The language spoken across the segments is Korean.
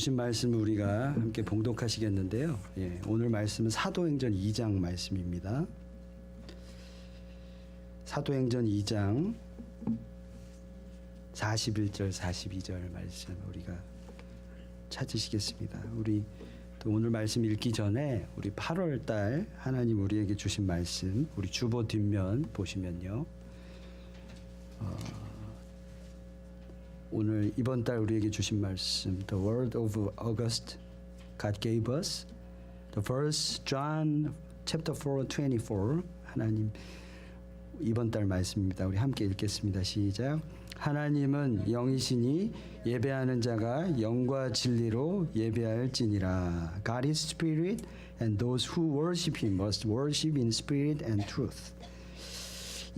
주신 말씀을 우리가 함께 봉독하시겠는데요. 오늘 말씀은 사도행전 2장 말씀입니다. 사도행전 2장 41절 42절 말씀 우리가 찾으시겠습니다. 우리 또 오늘 말씀 읽기 전에 우리 8월 달 하나님 우리에게 주신 말씀 우리 주보 뒷면 보시면요. 오늘 이번 달 우리에게 주신 말씀 The word of August God gave us The verse John chapter 4:24 하나님 이번 달 말씀입니다. 우리 함께 읽겠습니다. 시작. 하나님은 영이시니 예배하는 자가 영과 진리로 예배할지니라. God is spirit and those who worship him must worship in spirit and truth.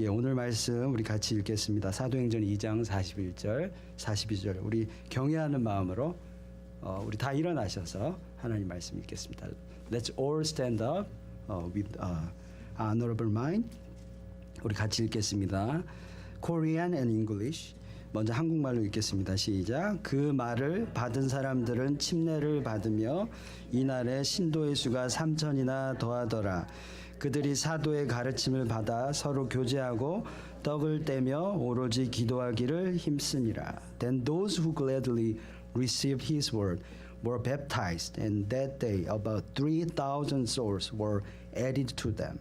오늘 말씀 우리 같이 읽겠습니다. 사도행전 2장 41절 42절 우리 경외하는 마음으로 우리 다 일어나셔서 하나님 말씀 읽겠습니다. Let's all stand up with honorable mind. 우리 같이 읽겠습니다. Korean and English. 먼저 한국말로 읽겠습니다. 시작. 그 말을 받은 사람들은 침례를 받으며 이날에 신도의 수가 3,000이나 더하더라. 그들이 사도의 가르침을 받아 서로 교제하고 떡을 떼며 오로지 기도하기를 힘쓰니라. Then those who gladly received his word were baptized, and that day about 3,000 souls were added to them.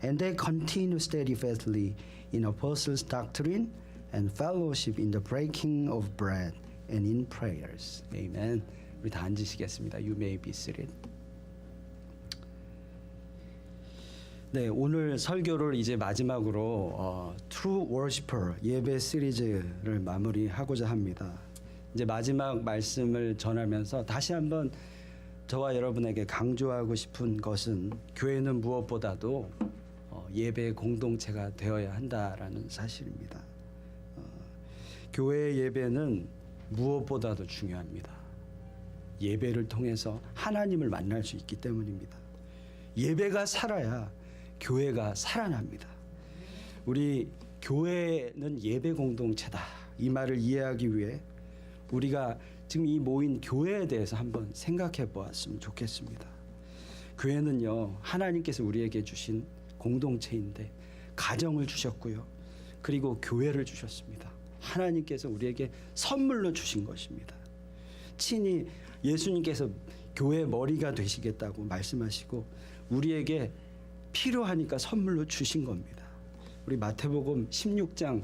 And they continued steadfastly in apostles' doctrine and fellowship in the breaking of bread and in prayers. Amen. 우리 다 앉으시겠습니다. You may be seated. 네, 오늘 설교를 이제 마지막으로 True Worshipper 예배 시리즈를 마무리하고자 합니다. 이제 마지막 말씀을 전하면서 다시 한번 저와 여러분에게 강조하고 싶은 것은 교회는 무엇보다도 예배의 공동체가 되어야 한다라는 사실입니다. 교회의 예배는 무엇보다도 중요합니다. 예배를 통해서 하나님을 만날 수 있기 때문입니다. 예배가 살아야 교회가 살아납니다. 우리 교회는 예배 공동체다. 이 말을 이해하기 위해 우리가 지금 이 모인 교회에 대해서 한번 생각해 보았으면 좋겠습니다. 교회는요, 하나님께서 우리에게 주신 공동체인데 가정을 주셨고요. 그리고 교회를 주셨습니다. 하나님께서 우리에게 선물로 주신 것입니다. 친히 예수님께서 교회 머리가 되시겠다고 말씀하시고 우리에게 필요하니까 선물로 주신 겁니다. 우리 마태복음 16장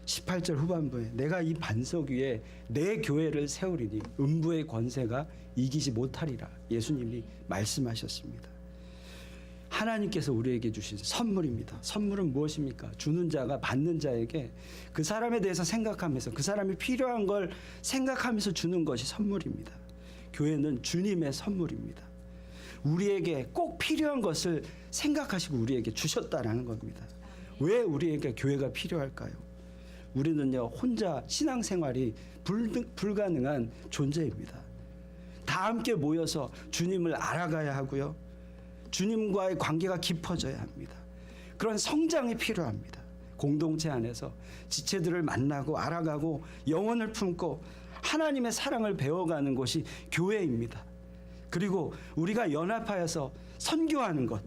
18절 후반부에 내가 이 반석 위에 내 교회를 세우리니 음부의 권세가 이기지 못하리라. 예수님이 말씀하셨습니다. 하나님께서 우리에게 주신 선물입니다. 선물은 무엇입니까? 주는 자가 받는 자에게 그 사람에 대해서 생각하면서 그 사람이 필요한 걸 생각하면서 주는 것이 선물입니다. 교회는 주님의 선물입니다. 우리에게 꼭 필요한 것을 생각하시고 우리에게 주셨다라는 겁니다. 왜 우리에게 교회가 필요할까요? 우리는요, 혼자 신앙생활이 불가능한 존재입니다. 다 함께 모여서 주님을 알아가야 하고요. 주님과의 관계가 깊어져야 합니다. 그런 성장이 필요합니다. 공동체 안에서 지체들을 만나고 알아가고 영혼을 품고 하나님의 사랑을 배워가는 곳이 교회입니다. 그리고 우리가 연합하여서 선교하는 것,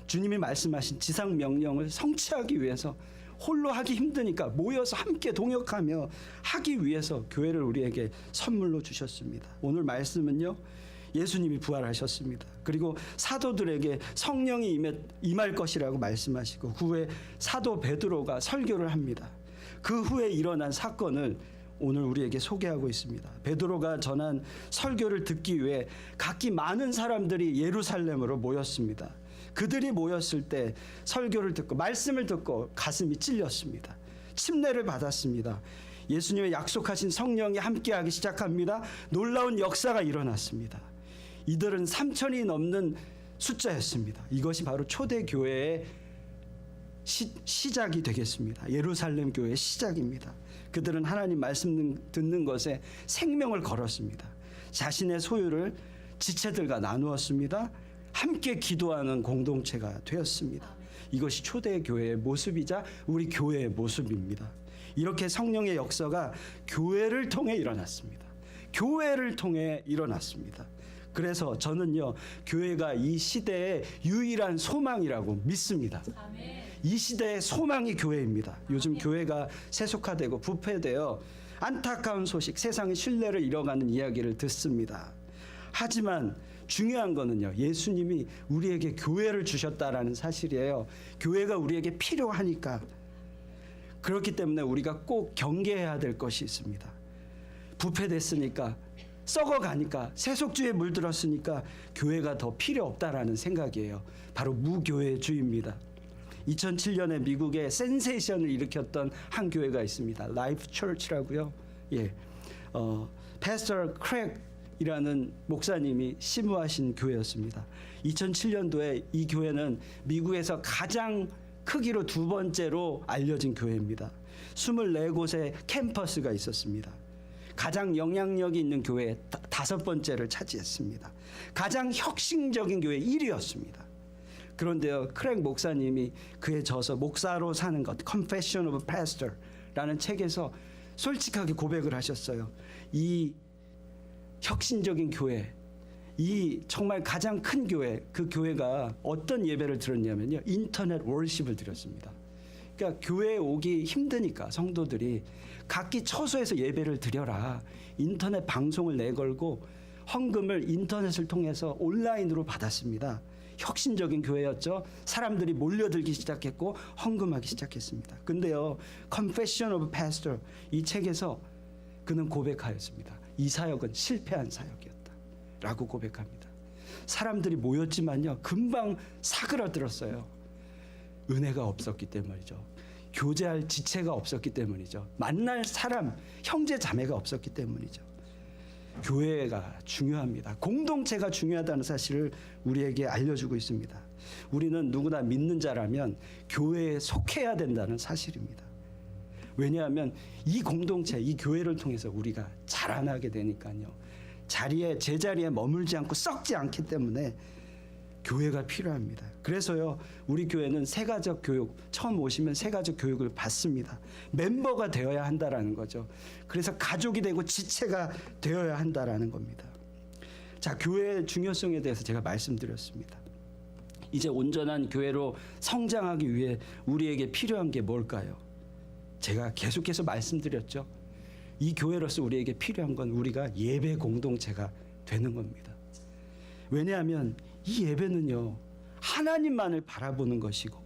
주님이 말씀하신 지상 명령을 성취하기 위해서 홀로 하기 힘드니까 모여서 함께 동역하며 하기 위해서 교회를 우리에게 선물로 주셨습니다. 오늘 말씀은요, 예수님이 부활하셨습니다. 그리고 사도들에게 성령이 임할 것이라고 말씀하시고 후에 사도 베드로가 설교를 합니다. 그 후에 일어난 사건을 오늘 우리에게 소개하고 있습니다. 베드로가 전한 설교를 듣기 위해 각기 많은 사람들이 예루살렘으로 모였습니다. 그들이 모였을 때 설교를 듣고 말씀을 듣고 가슴이 찔렸습니다. 침례를 받았습니다. 예수님의 약속하신 성령이 함께하기 시작합니다. 놀라운 역사가 일어났습니다. 이들은 3,000이 넘는 숫자였습니다. 이것이 바로 초대교회의 시작이 되겠습니다. 예루살렘 교회의 시작입니다. 그들은 하나님 말씀 듣는 것에 생명을 걸었습니다. 자신의 소유를 지체들과 나누었습니다. 함께 기도하는 공동체가 되었습니다. 이것이 초대교회의 모습이자 우리 교회의 모습입니다. 이렇게 성령의 역사가 교회를 통해 일어났습니다. 교회를 통해 일어났습니다. 그래서 저는요, 교회가 이 시대의 유일한 소망이라고 믿습니다. 이 시대의 소망이 교회입니다. 요즘 교회가 세속화되고 부패되어 안타까운 소식, 세상의 신뢰를 잃어가는 이야기를 듣습니다. 하지만 중요한 거는요, 예수님이 우리에게 교회를 주셨다라는 사실이에요. 교회가 우리에게 필요하니까. 그렇기 때문에 우리가 꼭 경계해야 될 것이 있습니다. 부패됐으니까, 썩어가니까, 세속주의에 물들었으니까 교회가 더 필요 없다라는 생각이에요. 바로 무교회주의입니다. 2007년에 미국에 센세이션을 일으켰던 한 교회가 있습니다. 라이프 처치라고요. 패스터 크랙이라는 목사님이 심우하신 교회였습니다. 2007년도에 이 교회는 미국에서 가장 크기로 두 번째로 알려진 교회입니다. 24곳의 캠퍼스가 있었습니다. 가장 영향력이 있는 교회 다섯 번째를 차지했습니다. 가장 혁신적인 교회 1위였습니다. 그런데요, 크랙 목사님이 그에 져서 목사로 사는 것, Confession of a Pastor라는 책에서 솔직하게 고백을 하셨어요. 이 혁신적인 교회, 이 정말 가장 큰 교회, 그 교회가 어떤 예배를 드렸냐면요, 인터넷 월십을 드렸습니다. 그러니까 교회에 오기 힘드니까 성도들이 각기 처소에서 예배를 드려라. 인터넷 방송을 내걸고 헌금을 인터넷을 통해서 온라인으로 받았습니다. 혁신적인 교회였죠. 사람들이 몰려들기 시작했고 헌금하기 시작했습니다. 근데요, Confession of a Pastor 이 책에서 그는 고백하였습니다. 이 사역은 실패한 사역이었다 라고 고백합니다. 사람들이 모였지만요, 금방 사그라들었어요. 은혜가 없었기 때문이죠. 교제할 지체가 없었기 때문이죠. 만날 사람, 형제 자매가 없었기 때문이죠. 교회가 중요합니다. 공동체가 중요하다는 사실을 우리에게 알려주고 있습니다. 우리는 누구나 믿는 자라면 교회에 속해야 된다는 사실입니다. 왜냐하면 이 공동체, 이 교회를 통해서 우리가 자라나게 되니까요. 제자리에 머물지 않고 썩지 않기 때문에 교회가 필요합니다. 그래서요, 우리 교회는 새가족 교육, 처음 오시면 새가족 교육을 받습니다. 멤버가 되어야 한다라는 거죠. 그래서 가족이 되고 지체가 되어야 한다라는 겁니다. 자, 교회의 중요성에 대해서 제가 말씀드렸습니다. 이제 온전한 교회로 성장하기 위해 우리에게 필요한 게 뭘까요? 제가 계속해서 말씀드렸죠. 이 교회로서 우리에게 필요한 건 우리가 예배 공동체가 되는 겁니다. 왜냐하면 이 예배는요, 하나님만을 바라보는 것이고,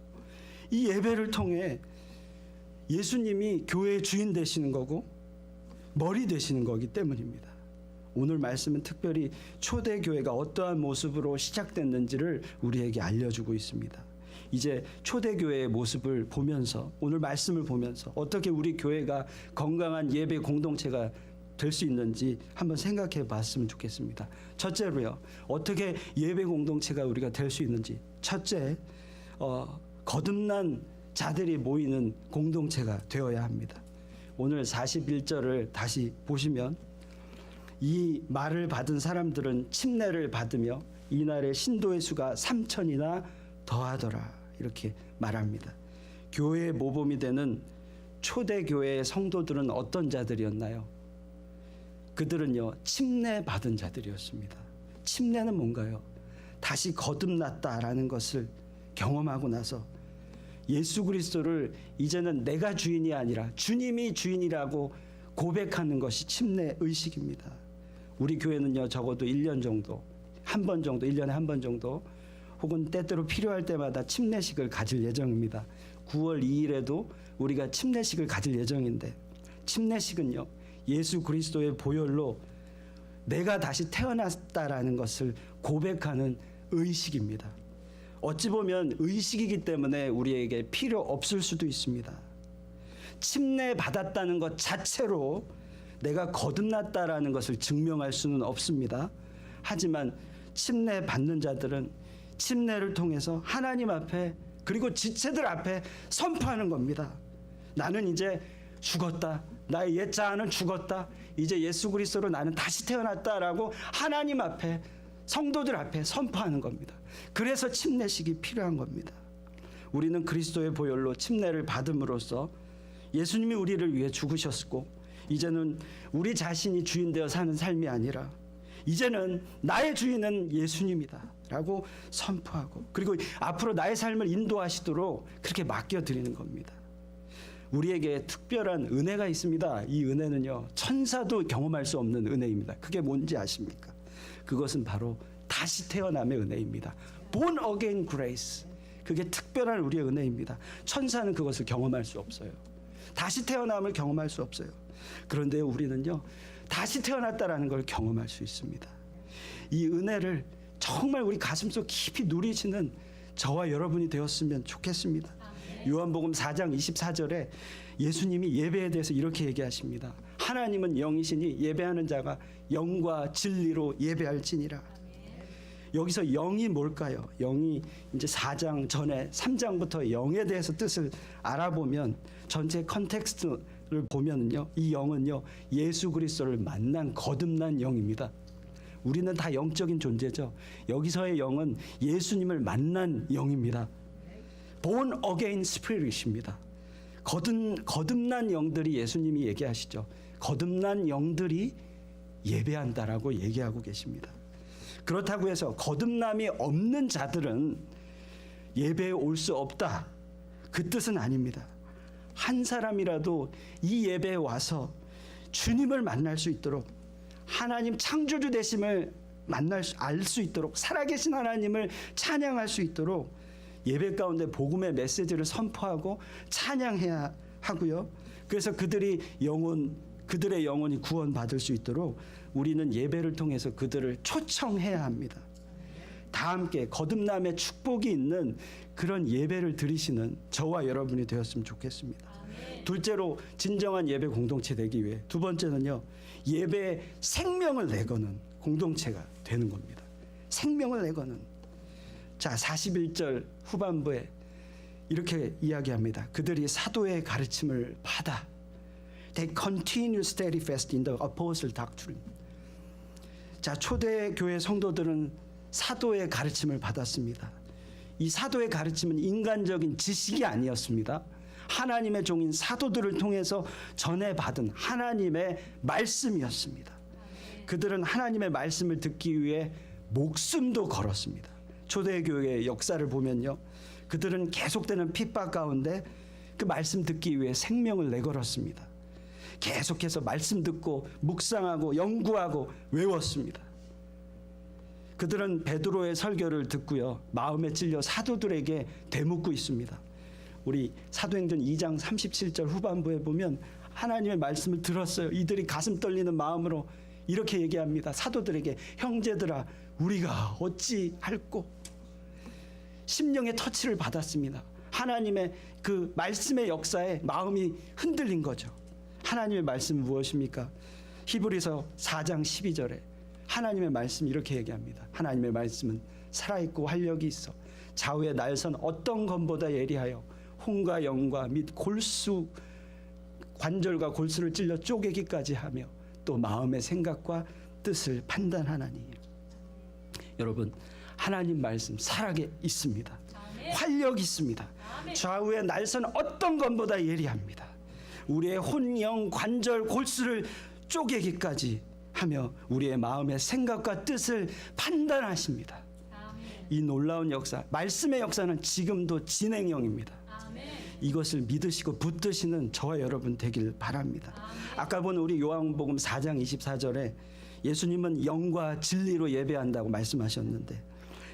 이 예배를 통해 예수님이 교회의 주인 되시는 거고 머리 되시는 거기 때문입니다. 오늘 말씀은 특별히 초대교회가 어떠한 모습으로 시작됐는지를 우리에게 알려주고 있습니다. 이제 초대교회의 모습을 보면서, 오늘 말씀을 보면서 어떻게 우리 교회가 건강한 예배 공동체가 될 수 있는지 한번 생각해 봤으면 좋겠습니다. 첫째로요, 어떻게 예배 공동체가 우리가 될 수 있는지. 첫째, 거듭난 자들이 모이는 공동체가 되어야 합니다. 오늘 41절을 다시 보시면, 이 말을 받은 사람들은 침례를 받으며 이날의 신도의 수가 3,000이나 더하더라, 이렇게 말합니다. 교회의 모범이 되는 초대교회의 성도들은 어떤 자들이었나요? 그들은요, 침례 받은 자들이었습니다. 침례는 뭔가요? 다시 거듭났다라는 것을 경험하고 나서 예수 그리스도를 이제는 내가 주인이 아니라 주님이 주인이라고 고백하는 것이 침례 의식입니다. 우리 교회는요, 적어도 1년 정도, 한 번 정도, 1년에 한 번 정도, 혹은 때때로 필요할 때마다 침례식을 가질 예정입니다. 9월 2일에도 우리가 침례식을 가질 예정인데, 침례식은요, 예수 그리스도의 보혈로 내가 다시 태어났다라는 것을 고백하는 의식입니다. 어찌 보면 의식이기 때문에 우리에게 필요 없을 수도 있습니다. 침례 받았다는 것 자체로 내가 거듭났다라는 것을 증명할 수는 없습니다. 하지만 침례 받는 자들은 침례를 통해서 하나님 앞에, 그리고 지체들 앞에 선포하는 겁니다. 나는 이제 죽었다. 나의 옛 자아는 죽었다. 이제 예수 그리스도로 나는 다시 태어났다라고 하나님 앞에, 성도들 앞에 선포하는 겁니다. 그래서 침례식이 필요한 겁니다. 우리는 그리스도의 보혈로 침례를 받음으로써 예수님이 우리를 위해 죽으셨고 이제는 우리 자신이 주인 되어 사는 삶이 아니라 이제는 나의 주인은 예수님이다 라고 선포하고, 그리고 앞으로 나의 삶을 인도하시도록 그렇게 맡겨드리는 겁니다. 우리에게 특별한 은혜가 있습니다. 이 은혜는요, 천사도 경험할 수 없는 은혜입니다. 그게 뭔지 아십니까? 그것은 바로 다시 태어남의 은혜입니다. Born again grace. 그게 특별한 우리의 은혜입니다. 천사는 그것을 경험할 수 없어요. 다시 태어남을 경험할 수 없어요. 그런데 우리는요, 다시 태어났다라는 걸 경험할 수 있습니다. 이 은혜를 정말 우리 가슴속 깊이 누리시는 저와 여러분이 되었으면 좋겠습니다. 요한복음 4장 24절에 예수님이 예배에 대해서 이렇게 얘기하십니다. 하나님은 영이시니 예배하는 자가 영과 진리로 예배할지니라. 여기서 영이 뭘까요? 영이 이제 4장 전에 3장부터 영에 대해서 뜻을 알아보면 전체 컨텍스트를 보면요, 이 영은요, 예수 그리스도를 만난 거듭난 영입니다. 우리는 다 영적인 존재죠. 여기서의 영은 예수님을 만난 영입니다. Born again spirit입니다. 거듭난 영들이, 예수님이 얘기하시죠. 거듭난 영들이 예배한다라고 얘기하고 계십니다. 그렇다고 해서 거듭남이 없는 자들은 예배에 올 수 없다, 그 뜻은 아닙니다. 한 사람이라도 이 예배에 와서 주님을 만날 수 있도록, 하나님 창조주 되심을 알 수 있도록, 살아계신 하나님을 찬양할 수 있도록 예배 가운데 복음의 메시지를 선포하고 찬양해야 하고요. 그래서 그들의 영혼이 구원받을 수 있도록 우리는 예배를 통해서 그들을 초청해야 합니다. 다 함께 거듭남의 축복이 있는 그런 예배를 드리시는 저와 여러분이 되었으면 좋겠습니다. 둘째로 진정한 예배 공동체 되기 위해, 두 번째는요, 예배에 생명을 내거는 공동체가 되는 겁니다. 생명을 내거는. 자, 41절 후반부에 이렇게 이야기합니다. 그들이 사도의 가르침을 받아. They continue steadfast in the apostle doctrine. 자, 초대교회 성도들은 사도의 가르침을 받았습니다. 이 사도의 가르침은 인간적인 지식이 아니었습니다. 하나님의 종인 사도들을 통해서 전해받은 하나님의 말씀이었습니다. 그들은 하나님의 말씀을 듣기 위해 목숨도 걸었습니다. 초대교회의 역사를 보면요, 그들은 계속되는 핍박 가운데 그 말씀 듣기 위해 생명을 내걸었습니다. 계속해서 말씀 듣고 묵상하고 연구하고 외웠습니다. 그들은 베드로의 설교를 듣고요, 마음에 찔려 사도들에게 되묻고 있습니다. 우리 사도행전 2장 37절 후반부에 보면 하나님의 말씀을 들었어요. 이들이 가슴 떨리는 마음으로 이렇게 얘기합니다. 사도들에게, 형제들아, 우리가 어찌 할꼬? 심령의 터치를 받았습니다. 하나님의 그 말씀의 역사에 마음이 흔들린 거죠. 하나님의 말씀은 무엇입니까? 히브리서 4장 12절에 하나님의 말씀 이렇게 얘기합니다. 하나님의 말씀은 살아있고 활력이 있어 좌우의 날선 어떤 검보다 예리하여 혼과 영과 및 골수, 관절과 골수를 찔러 쪼개기까지 하며 또 마음의 생각과 뜻을 판단하나니. 여러분, 하나님 말씀 살아계 있습니다. 활력이 있습니다. 좌우의 날선 어떤 검보다 예리합니다. 우리의 혼, 영, 관절, 골수를 쪼개기까지 하며 우리의 마음의 생각과 뜻을 판단하십니다. 이 놀라운 역사, 말씀의 역사는 지금도 진행형입니다. 이것을 믿으시고 붙드시는 저와 여러분 되길 바랍니다. 아까 본 우리 요한복음 4장 24절에 예수님은 영과 진리로 예배한다고 말씀하셨는데,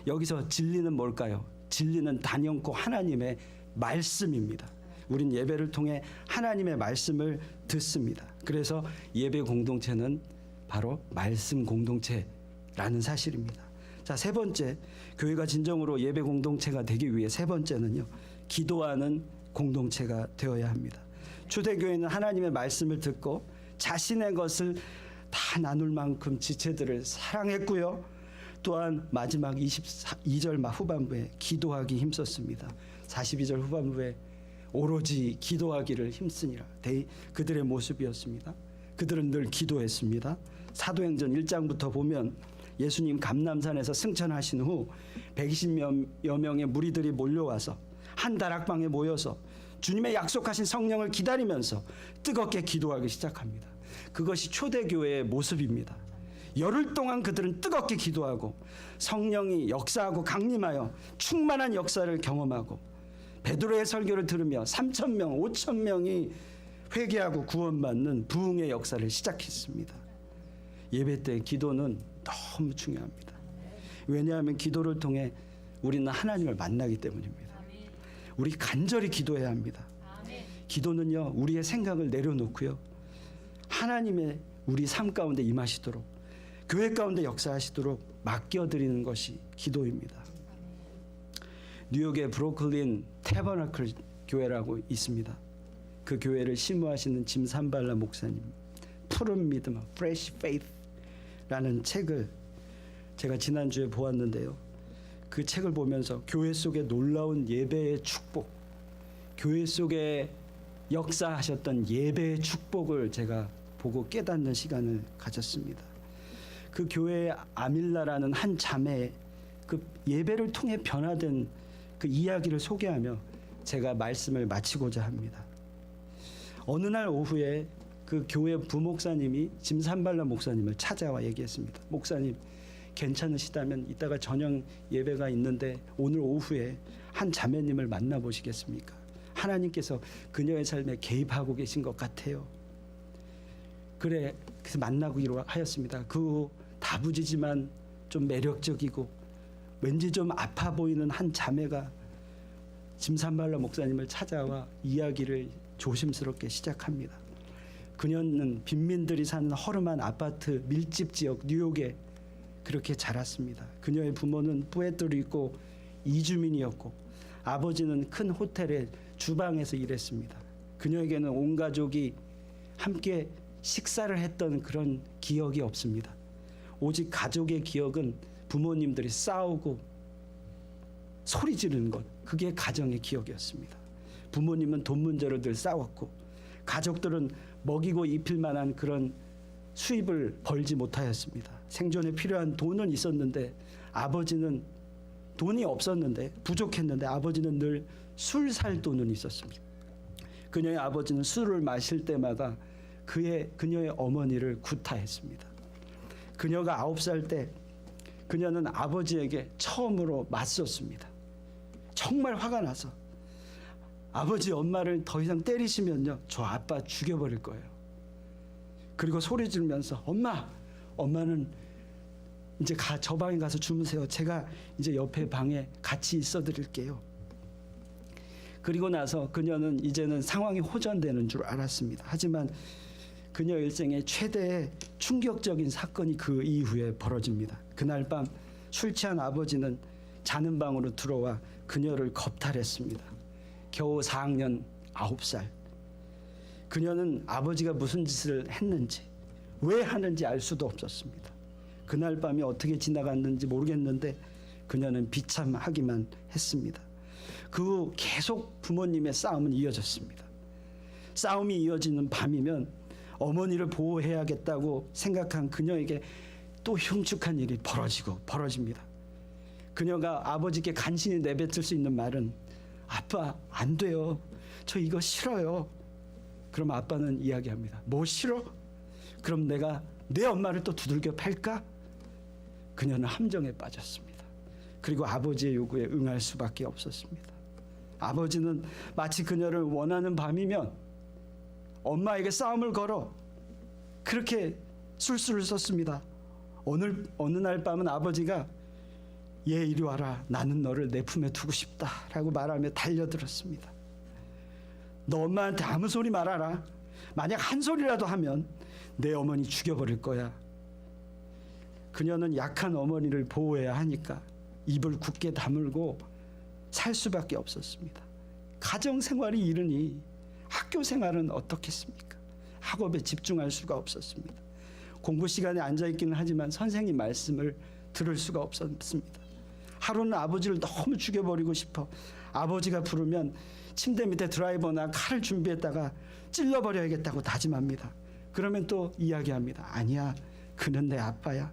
여기서 진리는 뭘까요? 진리는 단연코 하나님의 말씀입니다. 우린 예배를 통해 하나님의 말씀을 듣습니다. 그래서 예배 공동체는 바로 말씀 공동체라는 사실입니다. 자, 세 번째, 교회가 진정으로 예배 공동체가 되기 위해 세 번째는요, 기도하는 공동체가 되어야 합니다. 초대교회는 하나님의 말씀을 듣고 자신의 것을 다 나눌 만큼 지체들을 사랑했고요, 또한 마지막 22절 후반부에 기도하기 힘썼습니다. 42절 후반부에 오로지 기도하기를 힘쓰니라. 그들의 모습이었습니다. 그들은 늘 기도했습니다. 사도행전 1장부터 보면 예수님 감람산에서 승천하신 후 120여 명의 무리들이 몰려와서 한 다락방에 모여서 주님의 약속하신 성령을 기다리면서 뜨겁게 기도하기 시작합니다. 그것이 초대교회의 모습입니다. 열흘 동안 그들은 뜨겁게 기도하고 성령이 역사하고 강림하여 충만한 역사를 경험하고 베드로의 설교를 들으며 3,000명, 5,000명이 회개하고 구원받는 부흥의 역사를 시작했습니다. 예배 때 기도는 너무 중요합니다. 왜냐하면 기도를 통해 우리는 하나님을 만나기 때문입니다. 우리 간절히 기도해야 합니다. 기도는요, 우리의 생각을 내려놓고요, 하나님의 우리 삶 가운데 임하시도록, 교회 가운데 역사하시도록 맡겨드리는 것이 기도입니다. 뉴욕의 브루클린 태버너클 교회라고 있습니다. 그 교회를 심무하시는 짐 산발라 목사님, 푸른 믿음, Fresh Faith라는 책을 제가 지난주에 보았는데요. 그 책을 보면서 교회 속에 놀라운 예배의 축복, 교회 속에 역사하셨던 예배의 축복을 제가 보고 깨닫는 시간을 가졌습니다. 그 교회의 아밀라라는 한 자매의 그 예배를 통해 변화된 그 이야기를 소개하며 제가 말씀을 마치고자 합니다. 어느 날 오후에 그 교회 부목사님이 짐 산발라 목사님을 찾아와 얘기했습니다. 목사님, 괜찮으시다면 이따가 저녁 예배가 있는데 오늘 오후에 한 자매님을 만나보시겠습니까? 하나님께서 그녀의 삶에 개입하고 계신 것 같아요. 그래, 그래서 만나기로 하였습니다. 그 다부지지만 좀 매력적이고 왠지 좀 아파 보이는 한 자매가 짐 산발라 목사님을 찾아와 이야기를 조심스럽게 시작합니다. 그녀는 빈민들이 사는 허름한 아파트 밀집 지역 뉴욕에 그렇게 자랐습니다. 그녀의 부모는 푸에르토리코 이주민이었고 아버지는 큰 호텔의 주방에서 일했습니다. 그녀에게는 온 가족이 함께 식사를 했던 그런 기억이 없습니다. 오직 가족의 기억은 부모님들이 싸우고 소리 지르는 것, 그게 가정의 기억이었습니다. 부모님은 돈 문제로 늘 싸웠고 가족들은 먹이고 입힐 만한 그런 수입을 벌지 못하였습니다. 생존에 필요한 돈은 있었는데 아버지는 돈이 없었는데 부족했는데 아버지는 늘 술 살 돈은 있었습니다. 그녀의 아버지는 술을 마실 때마다 그녀의 어머니를 구타했습니다. 그녀가 9살 때 그녀는 아버지에게 처음으로 맞섰습니다. 정말 화가 나서 아버지 엄마를 더 이상 때리시면요, 저 아빠 죽여버릴 거예요. 그리고 소리 지르면서 엄마는 이제 저 방에 가서 주무세요. 제가 이제 옆에 방에 같이 있어 드릴게요. 그리고 나서 그녀는 이제는 상황이 호전되는 줄 알았습니다. 하지만 그녀 일생의 최대의 충격적인 사건이 그 이후에 벌어집니다. 그날 밤 술 취한 아버지는 자는 방으로 들어와 그녀를 겁탈했습니다. 겨우 4학년 9살. 그녀는 아버지가 무슨 짓을 했는지, 왜 하는지 알 수도 없었습니다. 그날 밤이 어떻게 지나갔는지 모르겠는데 그녀는 비참하기만 했습니다. 그 후 계속 부모님의 싸움은 이어졌습니다. 싸움이 이어지는 밤이면 어머니를 보호해야겠다고 생각한 그녀에게 또 흉측한 일이 벌어집니다. 그녀가 아버지께 간신히 내뱉을 수 있는 말은 아빠, 안 돼요. 저 이거 싫어요. 그럼 아빠는 이야기합니다. 뭐 싫어? 그럼 내가 내 엄마를 또 두들겨 팰까? 그녀는 함정에 빠졌습니다. 그리고 아버지의 요구에 응할 수밖에 없었습니다. 아버지는 마치 그녀를 원하는 밤이면 엄마에게 싸움을 걸어 그렇게 술수를 썼습니다. 어느 날 밤은 아버지가 얘 이리 와라, 나는 너를 내 품에 두고 싶다 라고 말하며 달려들었습니다. 너 엄마한테 아무 소리 말아라. 만약 한 소리라도 하면 내 어머니 죽여버릴 거야. 그녀는 약한 어머니를 보호해야 하니까 입을 굳게 다물고 살 수밖에 없었습니다. 가정생활이 이르니 학교 생활은 어떻겠습니까? 학업에 집중할 수가 없었습니다. 공부 시간에 앉아있기는 하지만 선생님 말씀을 들을 수가 없었습니다. 하루는 아버지를 너무 죽여버리고 싶어 아버지가 부르면 침대 밑에 드라이버나 칼을 준비했다가 찔러버려야겠다고 다짐합니다. 그러면 또 이야기합니다. 아니야, 그는 내 아빠야.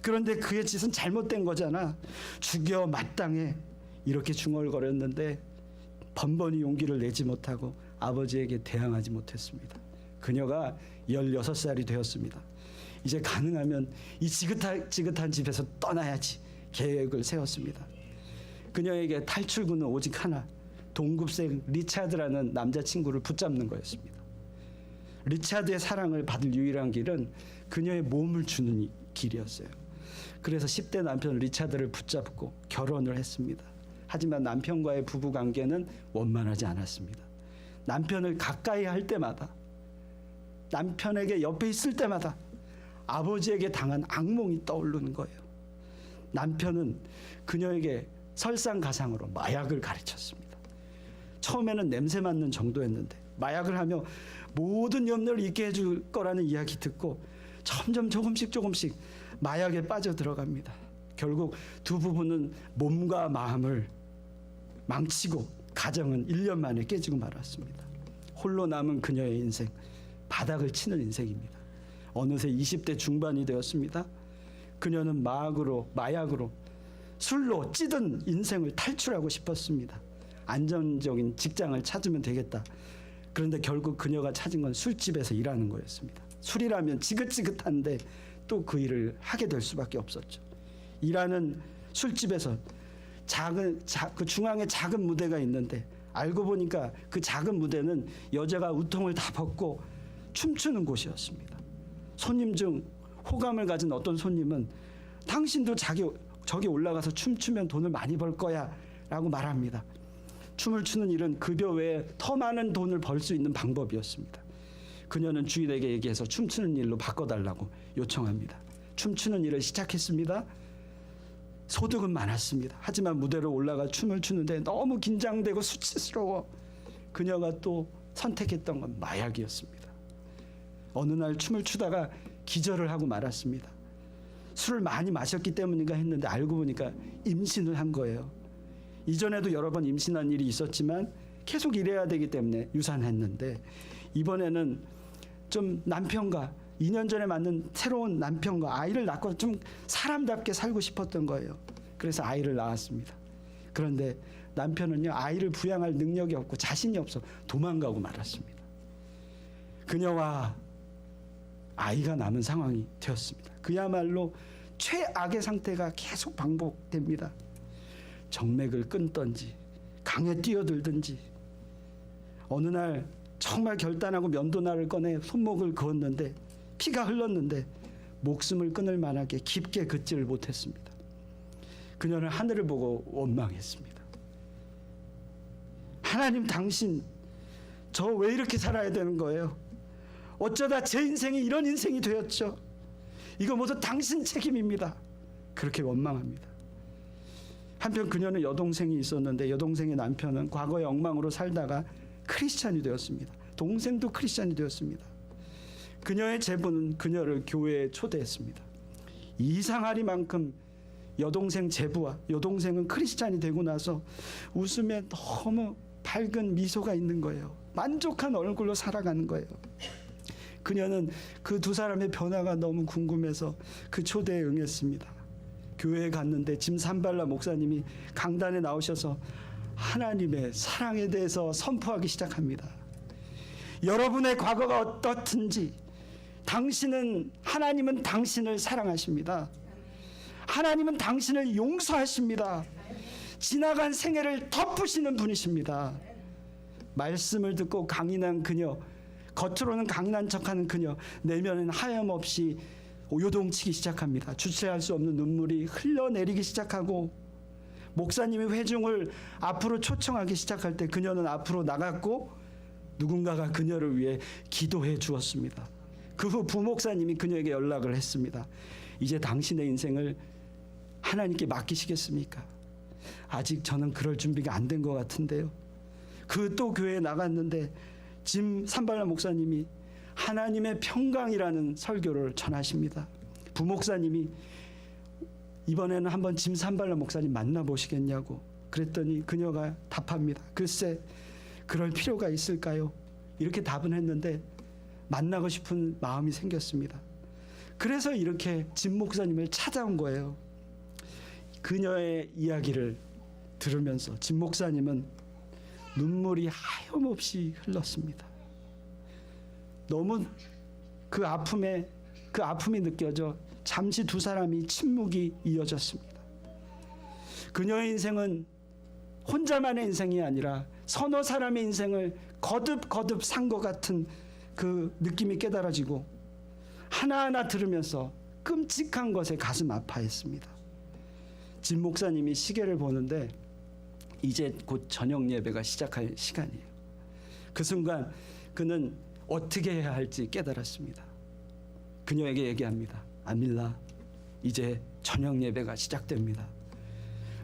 그런데 그의 짓은 잘못된 거잖아. 죽여 마땅해. 이렇게 중얼거렸는데 번번이 용기를 내지 못하고 아버지에게 대항하지 못했습니다. 그녀가 16살이 되었습니다. 이제 가능하면 이 지긋한 집에서 떠나야지 계획을 세웠습니다. 그녀에게 탈출구는 오직 하나, 동급생 리차드라는 남자친구를 붙잡는 거였습니다. 리차드의 사랑을 받을 유일한 길은 그녀의 몸을 주는 길이었어요. 그래서 10대 남편 리차드를 붙잡고 결혼을 했습니다. 하지만 남편과의 부부 관계는 원만하지 않았습니다. 남편을 가까이 할 때마다, 남편에게 옆에 있을 때마다 아버지에게 당한 악몽이 떠오르는 거예요. 남편은 그녀에게 설상가상으로 마약을 가르쳤습니다. 처음에는 냄새 맡는 정도였는데 마약을 하며 모든 염려를 잊게 해줄 거라는 이야기 듣고 점점 조금씩 마약에 빠져들어갑니다. 결국 두 부부는 몸과 마음을 망치고 가정은 1년 만에 깨지고 말았습니다. 홀로 남은 그녀의 인생, 바닥을 치는 인생입니다. 어느새 20대 중반이 되었습니다. 그녀는 마약으로 술로 찌든 인생을 탈출하고 싶었습니다. 안정적인 직장을 찾으면 되겠다. 그런데 결국 그녀가 찾은 건 술집에서 일하는 거였습니다. 술이라면 지긋지긋한데 또 그 일을 하게 될 수밖에 없었죠. 일하는 술집에서 그 중앙에 작은 무대가 있는데 알고 보니까 그 작은 무대는 여자가 우통을 다 벗고 춤추는 곳이었습니다. 손님 중 호감을 가진 어떤 손님은 당신도 저기 올라가서 춤추면 돈을 많이 벌 거야 라고 말합니다. 춤을 추는 일은 급여 외에 더 많은 돈을 벌 수 있는 방법이었습니다. 그녀는 주인에게 얘기해서 춤추는 일로 바꿔달라고 요청합니다. 춤추는 일을 시작했습니다. 소득은 많았습니다. 하지만 무대로 올라가 춤을 추는데 너무 긴장되고 수치스러워 그녀가 또 선택했던 건 마약이었습니다. 어느 날 춤을 추다가 기절을 하고 말았습니다. 술을 많이 마셨기 때문인가 했는데 알고 보니까 임신을 한 거예요. 이전에도 여러 번 임신한 일이 있었지만 계속 일해야 되기 때문에 유산했는데 이번에는 좀 남편과 2년 전에 만난 새로운 남편과 아이를 낳고 좀 사람답게 살고 싶었던 거예요. 그래서 아이를 낳았습니다. 그런데 남편은요, 아이를 부양할 능력이 없고 자신이 없어 도망가고 말았습니다. 그녀와 아이가 남은 상황이 되었습니다. 그야말로 최악의 상태가 계속 반복됩니다. 정맥을 끊던지 강에 뛰어들든지 어느 날 정말 결단하고 면도날을 꺼내 손목을 그었는데 피가 흘렀는데 목숨을 끊을 만하게 깊게 긋지를 못했습니다. 그녀는 하늘을 보고 원망했습니다. 하나님, 당신 저 왜 이렇게 살아야 되는 거예요? 어쩌다 제 인생이 이런 인생이 되었죠? 이거 모두 당신 책임입니다. 그렇게 원망합니다. 한편 그녀는 여동생이 있었는데 여동생의 남편은 과거의 엉망으로 살다가 크리스찬이 되었습니다. 동생도 크리스찬이 되었습니다. 그녀의 제부는 그녀를 교회에 초대했습니다. 이상하리만큼 여동생 제부와 여동생은 크리스찬이 되고 나서 웃음에 너무 밝은 미소가 있는 거예요. 만족한 얼굴로 살아가는 거예요. 그녀는 그 두 사람의 변화가 너무 궁금해서 그 초대에 응했습니다. 교회에 갔는데 짐 산발라 목사님이 강단에 나오셔서 하나님의 사랑에 대해서 선포하기 시작합니다. 여러분의 과거가 어떻든지 하나님은 당신을 사랑하십니다. 하나님은 당신을 용서하십니다. 지나간 생애를 덮으시는 분이십니다. 말씀을 듣고 강인한 그녀, 겉으로는 강인한 척하는 그녀, 내면은 하염없이 요동치기 시작합니다. 주체할 수 없는 눈물이 흘러내리기 시작하고 목사님이 회중을 앞으로 초청하기 시작할 때 그녀는 앞으로 나갔고 누군가가 그녀를 위해 기도해 주었습니다. 그 후 부목사님이 그녀에게 연락을 했습니다. 이제 당신의 인생을 하나님께 맡기시겠습니까? 아직 저는 그럴 준비가 안 된 것 같은데요. 그 또 교회에 나갔는데 짐 산발라 목사님이 하나님의 평강이라는 설교를 전하십니다. 부목사님이 이번에는 한번 짐 산발라 목사님 만나보시겠냐고 그랬더니 그녀가 답합니다. 글쎄 그럴 필요가 있을까요? 이렇게 답은 했는데 만나고 싶은 마음이 생겼습니다. 그래서 이렇게 짐 목사님을 찾아온 거예요. 그녀의 이야기를 들으면서 짐 목사님은 눈물이 하염없이 흘렀습니다. 너무 그 아픔이 느껴져 잠시 두 사람이 침묵이 이어졌습니다. 그녀의 인생은 혼자만의 인생이 아니라 서너 사람의 인생을 거듭 산 것 같은 그 느낌이 깨달아지고 하나하나 들으면서 끔찍한 것에 가슴 아파했습니다. 진 목사님이 시계를 보는데 이제 곧 저녁 예배가 시작할 시간이에요. 그 순간 그는 어떻게 해야 할지 깨달았습니다. 그녀에게 얘기합니다. 아밀라, 이제 저녁 예배가 시작됩니다.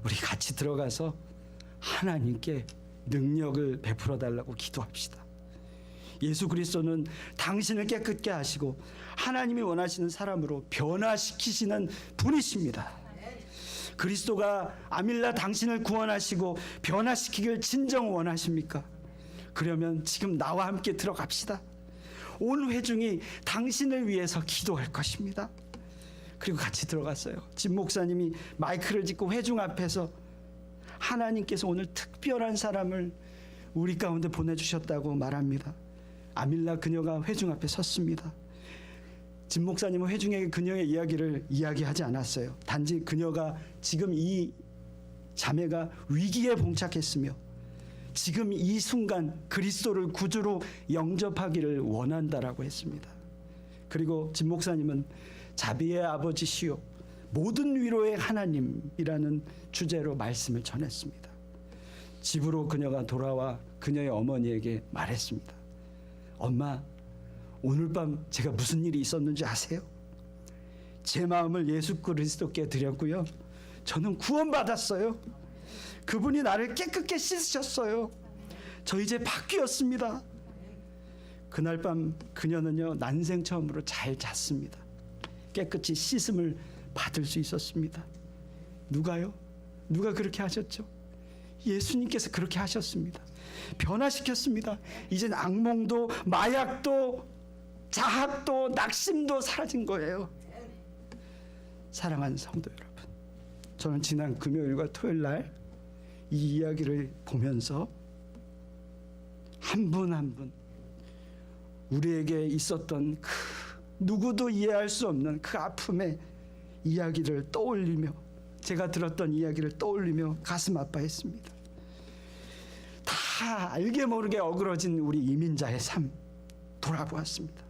우리 같이 들어가서 하나님께 능력을 베풀어 달라고 기도합시다. 예수 그리스도는 당신을 깨끗게 하시고 하나님이 원하시는 사람으로 변화시키시는 분이십니다. 그리스도가 아밀라 당신을 구원하시고 변화시키길 진정 원하십니까? 그러면 지금 나와 함께 들어갑시다. 온 회중이 당신을 위해서 기도할 것입니다. 그리고 같이 들어갔어요. 진 목사님이 마이크를 짚고 회중 앞에서 하나님께서 오늘 특별한 사람을 우리 가운데 보내주셨다고 말합니다. 아밀라 그녀가 회중 앞에 섰습니다. 진 목사님은 회중에게 그녀의 이야기를 이야기하지 않았어요. 단지 그녀가 지금 이 자매가 위기에 봉착했으며 지금 이 순간 그리스도를 구주로 영접하기를 원한다라고 했습니다. 그리고 진 목사님은 자비의 아버지시요 모든 위로의 하나님이라는 주제로 말씀을 전했습니다. 집으로 그녀가 돌아와 그녀의 어머니에게 말했습니다. 엄마, 오늘 밤 제가 무슨 일이 있었는지 아세요? 제 마음을 예수 그리스도께 드렸고요. 저는 구원받았어요. 그분이 나를 깨끗게 씻으셨어요. 저 이제 바뀌었습니다. 그날 밤 그녀는요, 난생 처음으로 잘 잤습니다. 깨끗이 씻음을 받을 수 있었습니다. 누가요? 누가 그렇게 하셨죠? 예수님께서 그렇게 하셨습니다. 변화시켰습니다. 이젠 악몽도 마약도 자학도 낙심도 사라진 거예요. 사랑하는 성도 여러분, 저는 지난 금요일과 토요일 날 이 이야기를 보면서 한 분 한 분 우리에게 있었던 그 누구도 이해할 수 없는 그 아픔의 이야기를 떠올리며 제가 들었던 이야기를 떠올리며 가슴 아파했습니다. 다 알게 모르게 어그러진 우리 이민자의 삶 돌아보았습니다.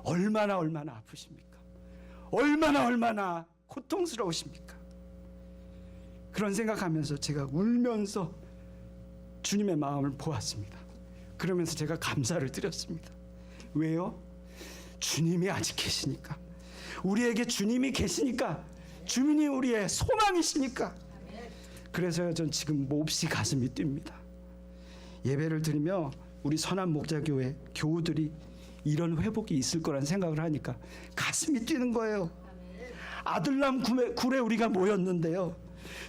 얼마나 아프십니까? 얼마나 고통스러우십니까? 그런 생각하면서 제가 울면서 주님의 마음을 보았습니다. 그러면서 제가 감사를 드렸습니다. 왜요? 주님이 아직 계시니까. 우리에게 주님이 계시니까. 주님이 우리의 소망이시니까. 그래서 전 지금 몹시 가슴이 뜁니다. 예배를 드리며 우리 선한 목자교회 교우들이 이런 회복이 있을 거란 생각을 하니까 가슴이 뛰는 거예요. 아들람 굴에 우리가 모였는데요.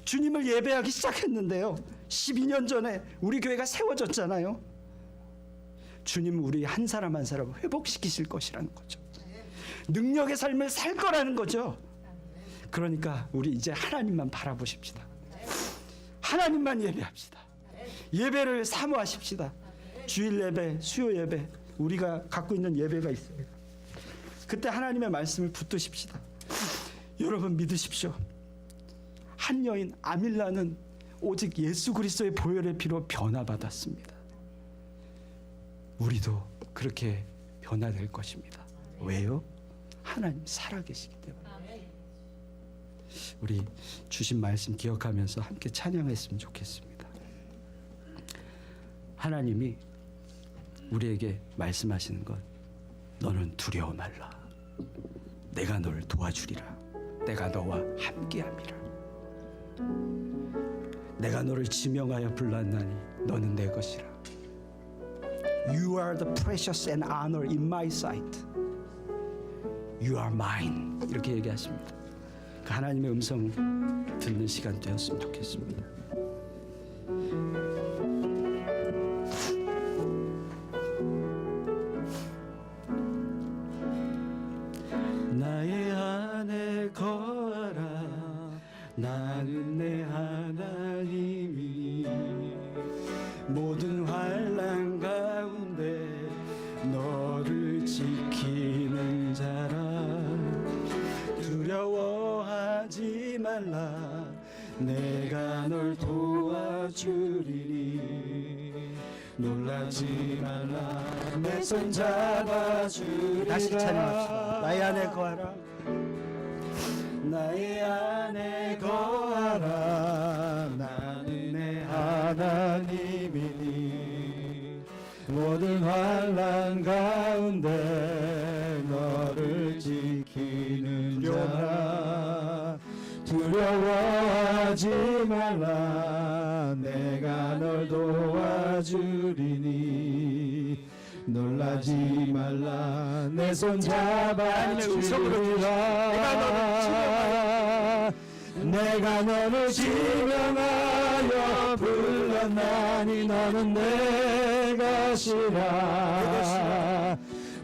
주님을 예배하기 시작했는데요. 12년 전에 우리 교회가 세워졌잖아요. 주님은 우리 한 사람 한 사람을 회복시키실 것이라는 거죠. 능력의 삶을 살 거라는 거죠. 그러니까 우리 이제 하나님만 바라보십시다. 하나님만 예배합시다. 예배를 사모하십시다. 주일 예배, 수요 예배, 우리가 갖고 있는 예배가 있어요. 그때 하나님의 말씀을 붙드십시다. 여러분 믿으십시오. 한 여인 아밀라는 오직 예수 그리스도의 보혈의 피로 변화받았습니다. 우리도 그렇게 변화될 것입니다. 왜요? 하나님 살아계시기 때문에. 우리 주신 말씀 기억하면서 함께 찬양했으면 좋겠습니다. 하나님이 우리에게 말씀하시는 것, 너는 두려워 말라. 내가 너를 도와주리라. 내가 너와 함께함이라. 내가 너를 지명하여 불렀나니 너는 내 것이라. You are the precious and honor in my sight. You are mine. 이렇게 얘기하십니다. 그 하나님의 음성 듣는 시간 되었으면 좋겠습니다. 나의 안에 거하라. 나는 내 하나님이 모든 환난 가운데 너 내가 널 도와주리니 놀라지 말라 내 손 잡아주리라. 다시 찬양합시다. 나의 안에 거하라 나의 안에 거하라 나는 내 하나님이니 모든 환난 가운데 너를 지키는 자라 두려워하지 말라 내가 널 도와주리니 놀라지 말라 내 손 잡아주리라 내가 너를 지명하여 불렀나니 너는 내 것이라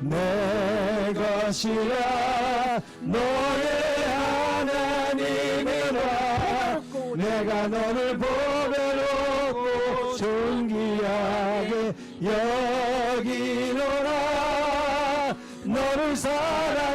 내 것이라 너의 하나님이라 내가 너를 보배롭고 존귀하게 여기노라 너를 사랑